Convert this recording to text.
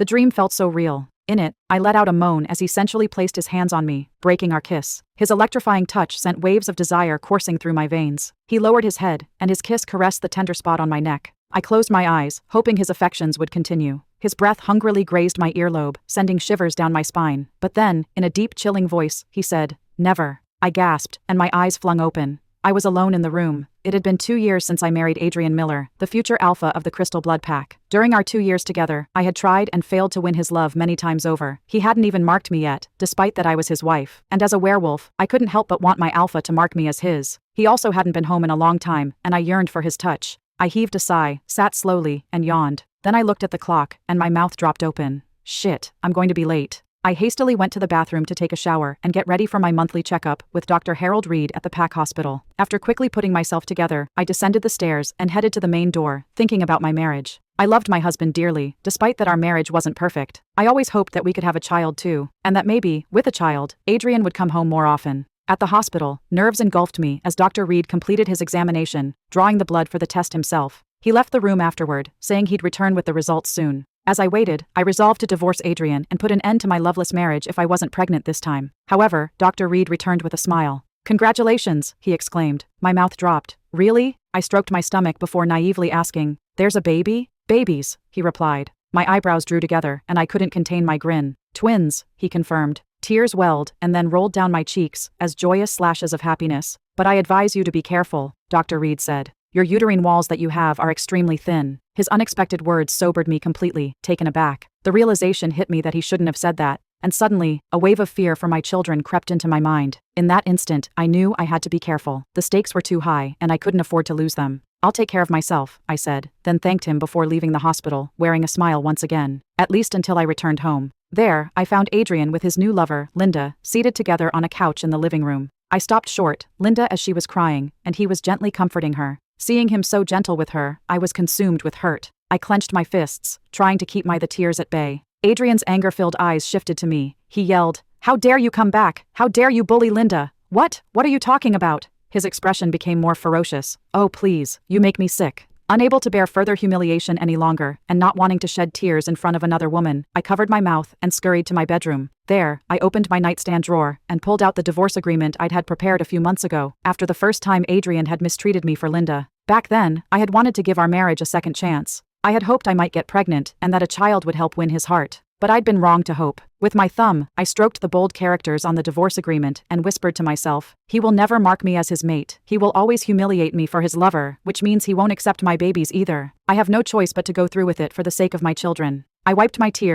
The dream felt so real. In it, I let out a moan as he sensually placed his hands on me, breaking our kiss. His electrifying touch sent waves of desire coursing through my veins. He lowered his head, and his kiss caressed the tender spot on my neck. I closed my eyes, hoping his affections would continue. His breath hungrily grazed my earlobe, sending shivers down my spine. But then, in a deep, chilling voice, he said, "Never." I gasped, and my eyes flung open. I was alone in the room. It had been 2 years since I married Adrian Miller, the future alpha of the Crystal Blood Pack. During our 2 years together, I had tried and failed to win his love many times over. He hadn't even marked me yet, despite that I was his wife. And as a werewolf, I couldn't help but want my alpha to mark me as his. He also hadn't been home in a long time, and I yearned for his touch. I heaved a sigh, sat slowly, and yawned. Then I looked at the clock, and my mouth dropped open. Shit, I'm going to be late. I hastily went to the bathroom to take a shower and get ready for my monthly checkup with Dr. Harold Reed at the Pack Hospital. After quickly putting myself together, I descended the stairs and headed to the main door, thinking about my marriage. I loved my husband dearly, despite that our marriage wasn't perfect. I always hoped that we could have a child too, and that maybe, with a child, Adrian would come home more often. At the hospital, nerves engulfed me as Dr. Reed completed his examination, drawing the blood for the test himself. He left the room afterward, saying he'd return with the results soon. As I waited, I resolved to divorce Adrian and put an end to my loveless marriage if I wasn't pregnant this time. However, Dr. Reed returned with a smile. "Congratulations," he exclaimed. My mouth dropped. "Really?" I stroked my stomach before naively asking, "There's a baby?" "Babies," he replied. My eyebrows drew together, and I couldn't contain my grin. "Twins," he confirmed. Tears welled and then rolled down my cheeks as joyous slashes of happiness. "But I advise you to be careful," Dr. Reed said. "Your uterine walls that you have are extremely thin." His unexpected words sobered me completely, taken aback. The realization hit me that he shouldn't have said that, and suddenly, a wave of fear for my children crept into my mind. In that instant, I knew I had to be careful. The stakes were too high, and I couldn't afford to lose them. "I'll take care of myself," I said, then thanked him before leaving the hospital, wearing a smile once again. At least until I returned home. There, I found Adrian with his new lover, Linda, seated together on a couch in the living room. I stopped short, Linda as she was crying, and he was gently comforting her. Seeing him so gentle with her, I was consumed with hurt. I clenched my fists, trying to keep the tears at bay. Adrian's anger-filled eyes shifted to me. He yelled, "How dare you come back? How dare you bully Linda? What are you talking about?" His expression became more ferocious. "Oh please, you make me sick." Unable to bear further humiliation any longer, and not wanting to shed tears in front of another woman, I covered my mouth and scurried to my bedroom. There, I opened my nightstand drawer and pulled out the divorce agreement I'd had prepared a few months ago, after the first time Adrian had mistreated me for Linda. Back then, I had wanted to give our marriage a second chance. I had hoped I might get pregnant and that a child would help win his heart. But I'd been wrong to hope. With my thumb, I stroked the bold characters on the divorce agreement and whispered to myself, "He will never mark me as his mate. He will always humiliate me for his lover, which means he won't accept my babies either. I have no choice but to go through with it for the sake of my children." I wiped my tears